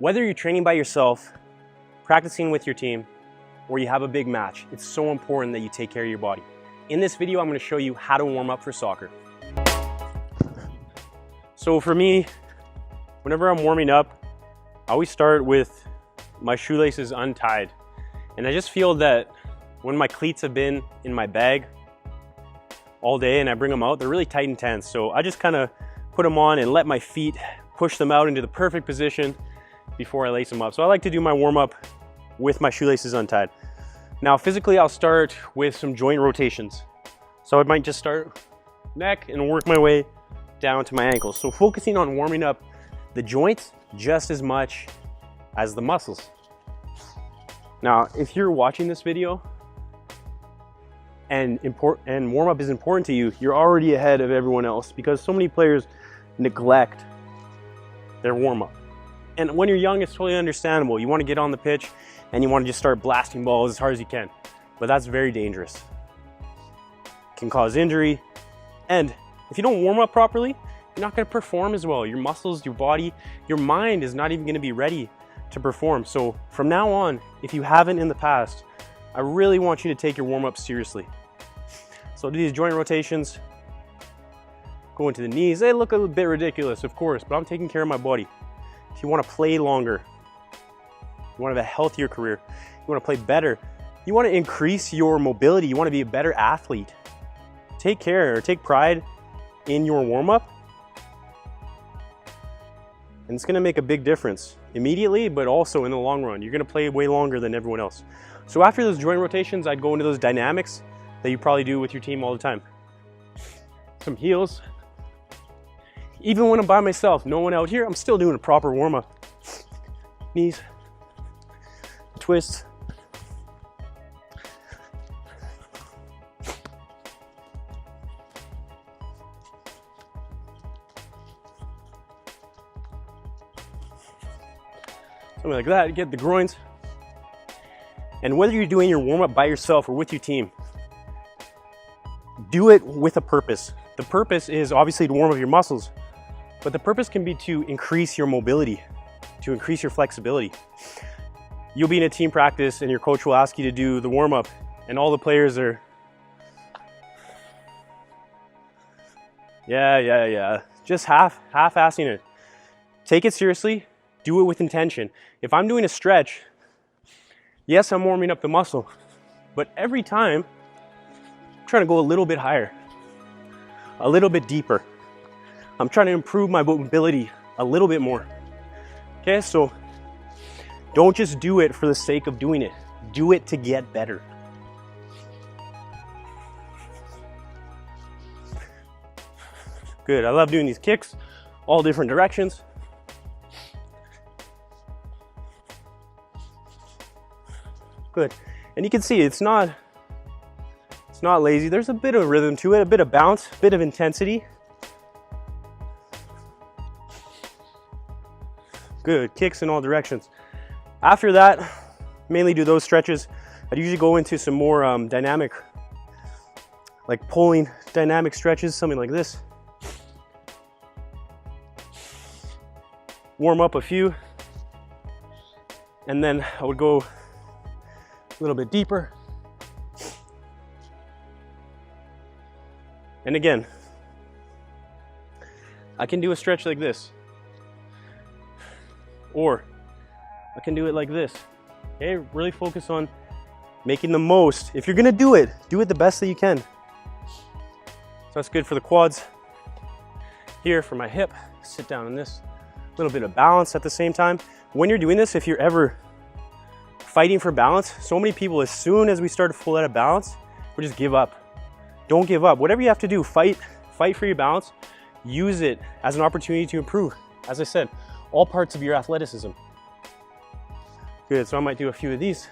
Whether you're training by yourself, practicing with your team, or you have a big match, it's so important that you take care of your body. In this video, I'm going to show you how to warm up for soccer. So for me, whenever I'm warming up, I always start with my shoelaces untied. And I just feel that when my cleats have been in my bag all day and I bring them out, they're really tight and tense. So I just kind of put them on and let my feet push them out into the perfect position before I lace them up. So I like to do my warm up with my shoelaces untied. Now physically, I'll start with some joint rotations. So I might just start neck and work my way down to my ankles. So focusing on warming up the joints just as much as the muscles. Now, if you're watching this video and warm up is important to you, you're already ahead of everyone else because so many players neglect their warm up. And when you're young, it's totally understandable. You want to get on the pitch and you want to just start blasting balls as hard as you can. But that's very dangerous. It can cause injury. And if you don't warm up properly, you're not going to perform as well. Your muscles, your body, your mind is not even going to be ready to perform. So from now on, if you haven't in the past, I really want you to take your warm up seriously. So do these joint rotations, go into the knees. They look a bit ridiculous, of course, but I'm taking care of my body. If you want to play longer, you want to have a healthier career, you want to play better, you want to increase your mobility, you want to be a better athlete, take care or take pride in your warm-up, and it's going to make a big difference immediately, but also in the long run. You're going to play way longer than everyone else. So after those joint rotations, I'd go into those dynamics that you probably do with your team all the time. Some heels. Even when I'm by myself, no one out here, I'm still doing a proper warm-up. Knees, twists. Something like that, get the groins. And whether you're doing your warm-up by yourself or with your team, do it with a purpose. The purpose is obviously to warm up your muscles, but the purpose can be to increase your mobility, to increase your flexibility. You'll be in a team practice and your coach will ask you to do the warm-up and all the players are, just half-assing it. Take it seriously, do it with intention. If I'm doing a stretch, yes, I'm warming up the muscle, but every time I'm trying to go a little bit higher, a little bit deeper. I'm trying to improve my mobility a little bit more. Okay, so don't just do it for the sake of doing it. Do it to get better. Good, I love doing these kicks, all different directions. Good, and you can see it's not lazy. There's a bit of rhythm to it, a bit of bounce, a bit of intensity. Good, kicks in all directions. After that, mainly do those stretches. I'd usually go into some more dynamic, like pulling dynamic stretches, something like this. Warm up a few, and then I would go a little bit deeper. And again, I can do a stretch like this, or I can do it like this. Okay, really focus on making the most. If you're gonna do it the best that you can. So that's good for the quads. Here for my hip, sit down in this. A little bit of balance at the same time. When you're doing this, if you're ever fighting for balance, so many people, as soon as we start to fall out of balance, we just give up. Don't give up. Whatever you have to do, fight for your balance. Use it as an opportunity to improve. As I said, all parts of your athleticism. Good, so I might do a few of these.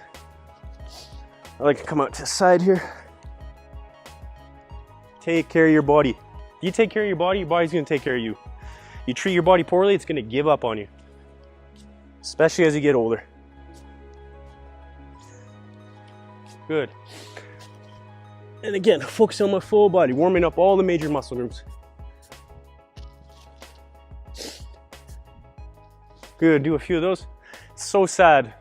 I like to come out to the side here. Take care of your body. You take care of your body's gonna take care of you. You treat your body poorly, it's gonna give up on you. Especially as you get older. Good. And again, focus on my full body, warming up all the major muscle groups. Good, do a few of those. It's so sad.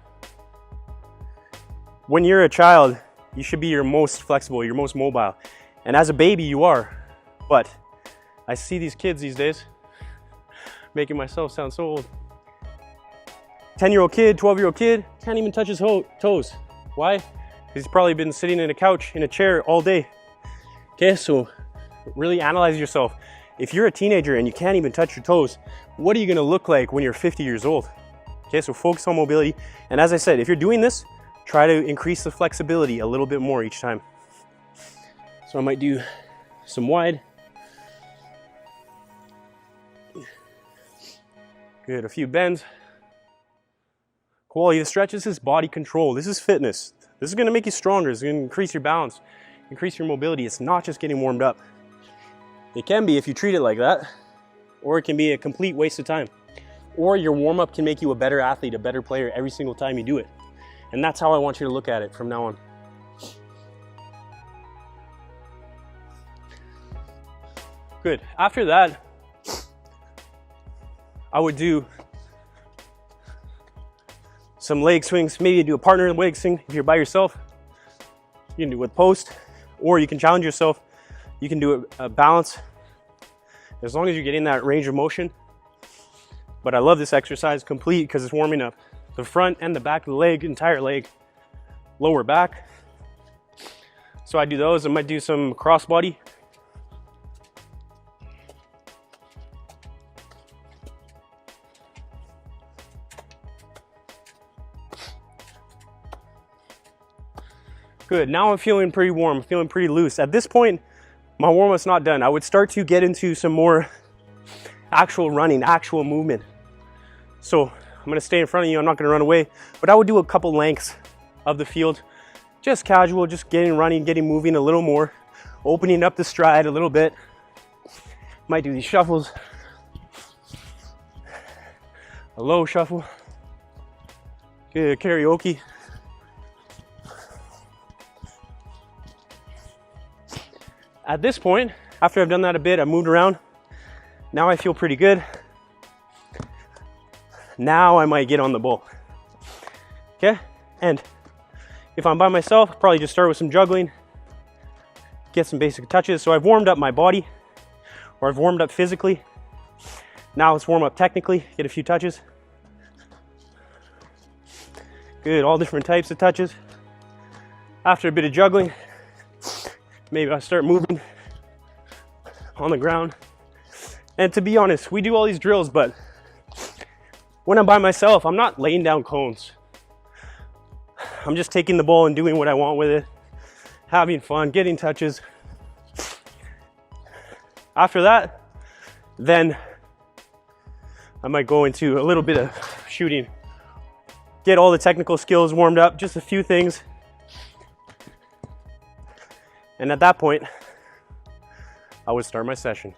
When you're a child, you should be your most flexible, your most mobile. And as a baby, you are. But I see these kids these days, making myself sound so old. 10-year-old kid, 12-year-old kid, can't even touch his toes. Why? Because he's probably been sitting in a couch, in a chair all day. Okay, so really analyze yourself. If you're a teenager and you can't even touch your toes, what are you gonna look like when you're 50 years old? Okay, so focus on mobility. And as I said, if you're doing this, try to increase the flexibility a little bit more each time. So I might do some wide. Good, a few bends. Quality of the stretch, this is body control. This is fitness. This is gonna make you stronger. It's gonna increase your balance, increase your mobility. It's not just getting warmed up. It can be if you treat it like that, or it can be a complete waste of time. Or your warm-up can make you a better athlete, a better player every single time you do it. And that's how I want you to look at it from now on. Good. After that, I would do some leg swings. Maybe do a partner leg swing if you're by yourself. You can do it with post, or you can challenge yourself. You can do a balance, as long as you're getting that range of motion. But I love this exercise complete because it's warming up the front and the back of the leg, entire leg, lower back. So I do those. I might do some crossbody. Good, now I'm feeling pretty warm, I'm feeling pretty loose. At this point, my warm-up's not done. I would start to get into some more actual running, actual movement. So I'm gonna stay in front of you, I'm not gonna run away, but I would do a couple lengths of the field. Just casual, just getting running, getting moving a little more, opening up the stride a little bit. Might do these shuffles. A low shuffle. Good, karaoke. At this point, after I've done that a bit, I've moved around. Now I feel pretty good. Now I might get on the bull. Okay? And if I'm by myself, I'll probably just start with some juggling, get some basic touches. So I've warmed up my body, or I've warmed up physically. Now let's warm up technically, get a few touches. Good, all different types of touches. After a bit of juggling, maybe I'll start moving on the ground. And to be honest, we do all these drills, but when I'm by myself, I'm not laying down cones. I'm just taking the ball and doing what I want with it, having fun, getting touches. After that, then I might go into a little bit of shooting. Get all the technical skills warmed up, just a few things. And at that point, I would start my session.